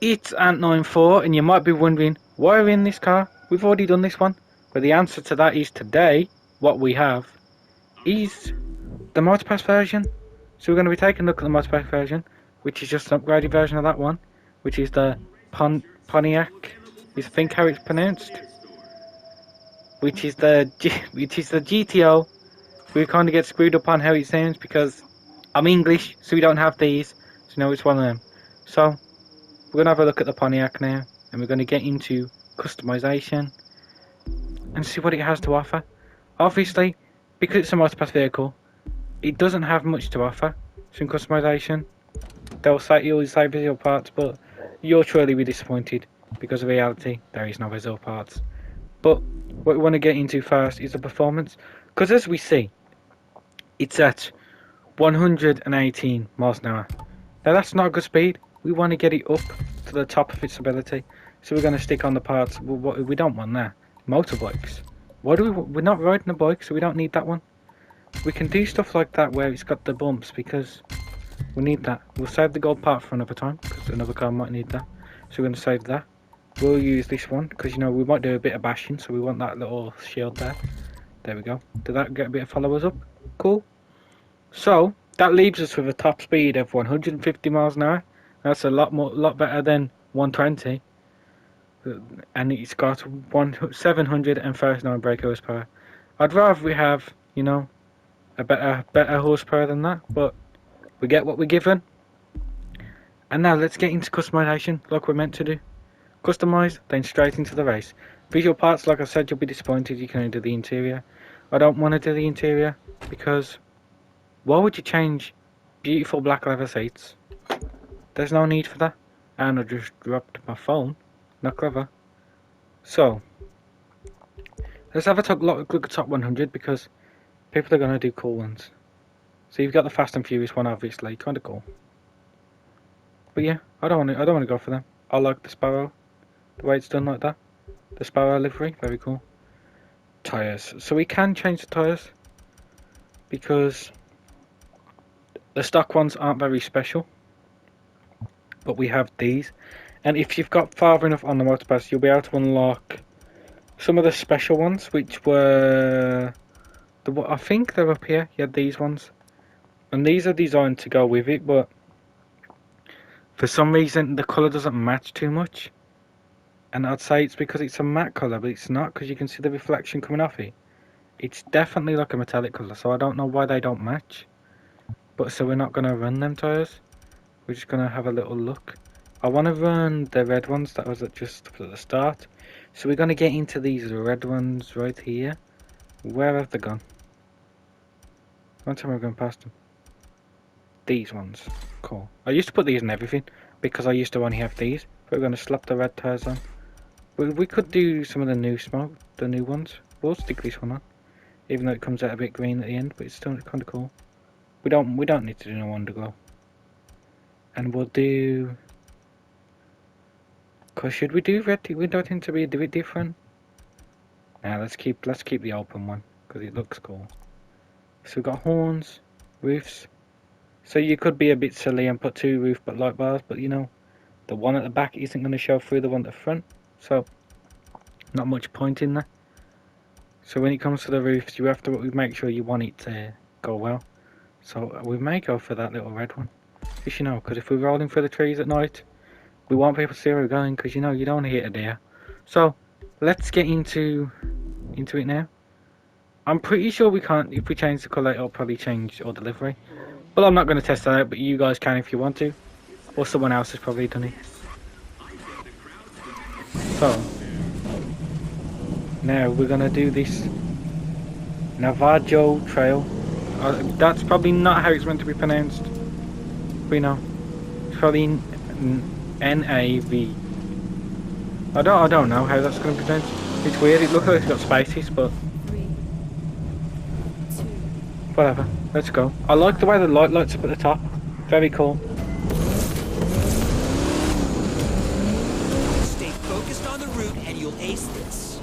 It's Ant94, and you might be wondering, why are we in this car? We've already done this one. But the answer to that is today, what we have is the Motorpass version. So we're going to be taking a look at the Motorpass version, which is just an upgraded version of that one, which is the Pontiac, is I think how it's pronounced, which is the GTO. We kind of get screwed up on how it sounds because I'm English, so we don't have these. So no, it's one of them. So we're going to have a look at the Pontiac now, and we're going to get into customization and see what it has to offer. Obviously, because it's a Motorpass vehicle, it doesn't have much to offer. Some customization, they'll say you'll say visual parts, but you'll truly be disappointed because in reality there is no visual parts. But what we want to get into first is the performance, because as we see, it's at 118 miles an hour. Now that's not a good speed. We want to get it up to the top of its ability, so we're going to stick on the parts. We don't want that. Motorbikes. Why do we're not riding a bike, so we don't need that one. We can do stuff like that where it's got the bumps because we need that. We'll save the gold part for another time because another car might need that. So we're going to save that. We'll use this one because you know we might do a bit of bashing, so we want that little shield there. There we go. Did that get a bit of followers up? Cool. So that leaves us with a top speed of 150 miles an hour. That's a lot better than 120. And it's got 739 brake horsepower. I'd rather we have, you know, a better horsepower than that, but we get what we're given. And now let's get into customization like we're meant to do. Customize, then straight into the race. Visual parts, like I said, you'll be disappointed you can only do the interior. I don't want to do the interior because why would you change beautiful black leather seats? There's no need for that. And I just dropped my phone. Not clever. So let's have a look at top 100 because people are gonna do cool ones. So you've got the Fast and Furious one, obviously, kind of cool. But yeah, I don't want to go for them. I like the Sparrow, the way it's done like that. The Sparrow livery, very cool. Tires. So we can change the tires because the stock ones aren't very special. But we have these. And if you've got far enough on the Motorpass, you'll be able to unlock some of the special ones, which were I think they're up here. You had these ones, and these are designed to go with it, but for some reason the colour doesn't match too much. And I'd say it's because it's a matte colour, but it's not because you can see the reflection coming off it. It's definitely like a metallic colour, so I don't know why they don't match. But so we're not going to run them tyres. We're just going to have a little look. I want to run the red ones that was just at the start. So we're going to get into these red ones right here. Where have they gone? One time we're going past them. These ones. Cool. I used to put these in everything because I used to only have these. But we're going to slap the red tires on. We could do some of the new ones. We'll stick this one on. Even though it comes out a bit green at the end, but it's still kind of cool. We don't need to do no underglow. And we'll do. Cause should we do red? We don't think to be a bit different. Now let's keep the open one because it looks cool. So we've got horns, roofs. So you could be a bit silly and put two roof but light bars, but you know, the one at the back isn't going to show through the one at the front. So not much point in there. So when it comes to the roofs, you have to make sure you want it to go well. So we may go for that little red one. Just you know, because if we're rolling through the trees at night, we want people to see where we're going, because you know you don't want to hit a deer. So let's get into it now. I'm pretty sure we can't. If we change the colour, it'll probably change our delivery. Well, I'm not going to test that out, but you guys can if you want to, or someone else has probably done it. So now we're going to do this Navajo Trail. That's probably not how it's meant to be pronounced. We know it's probably N-A-V. I don't know how that's going to be pronounced. It's weird. It looks like it's got spaces, but whatever. Let's go. I like the way the light lights up at the top. Very cool. Stay focused on the route and you'll ace this.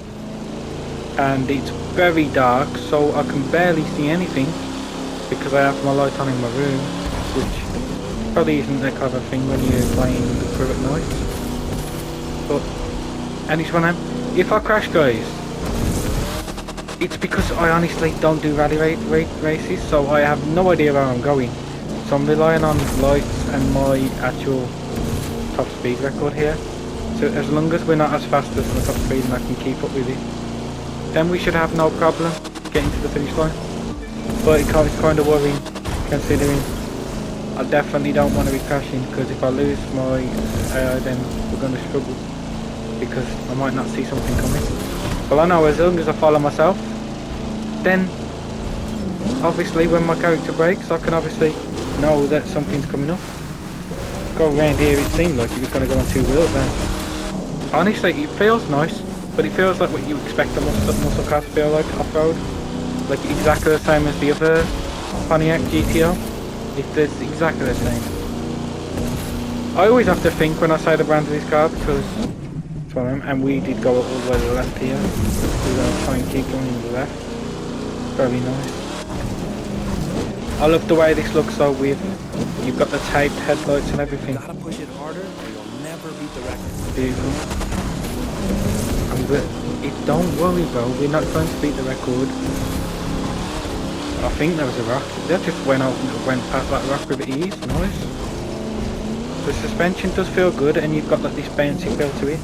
And it's very dark, so I can barely see anything because I have my light on in my room, which probably isn't that clever thing when you're playing the crew at night. But, and it's one of them. If I crash, guys, it's because I honestly don't do rally races, so I have no idea where I'm going. So I'm relying on lights and my actual top speed record here. So as long as we're not as fast as the top speed and I can keep up with it, then we should have no problem getting to the finish line. But it's kind of worrying, considering I definitely don't want to be crashing, because if I lose my then we're going to struggle, because I might not see something coming. Well, I know as long as I follow myself, then obviously when my character breaks, I can obviously know that something's coming up. Go around here, it seemed like it was going to go on 2 wheels then. Honestly, it feels nice, but it feels like what you expect a muscle car to feel like off-road. Like exactly the same as the other Pontiac GTO. It's exactly the same. I always have to think when I say the brand of this car, because it's one of them, and we did go all the way to the left here. We're going to try and keep going to the left. Very nice. I love the way this looks though, with you've got the taped headlights and everything. Gotta push it harder or you'll never beat the record. Beautiful. And don't worry bro, we're not going to beat the record. I think there was a rock. That just went past that rock with ease. Nice. The suspension does feel good, and you've got like this bouncy feel to it,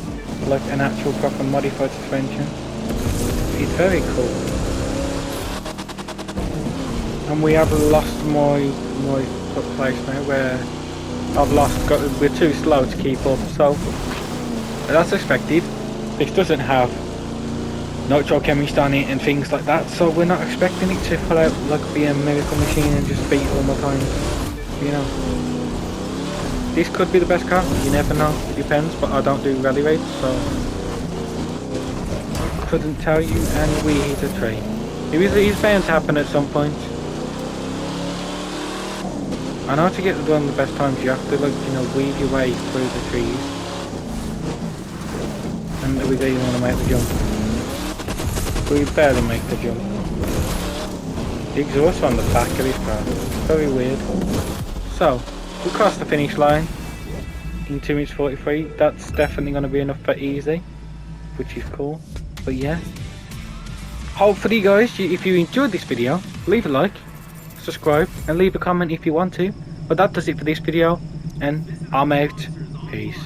like an actual proper modified suspension. It's very cool. And we have lost my place now, where we're too slow to keep up. So that's expected. This doesn't have nitro chemistry on it and things like that, so we're not expecting it to pull out like be a miracle machine and just beat all my times, you know. This could be the best car, you never know, it depends, but I don't do rally races, so couldn't tell you. And we hit a tree. It's bound to happen at some point. I know to get done the best times you have to, like, you know, weave your way through the trees, and we really want to make the jump. We barely make the jump. The exhaust on the back of this car, very weird. So, we crossed the finish line in 2 minutes 43. That's definitely going to be enough for easy, which is cool. But yeah, hopefully guys, if you enjoyed this video, leave a like, subscribe, and leave a comment if you want to. But that does it for this video, and I'm out. Peace.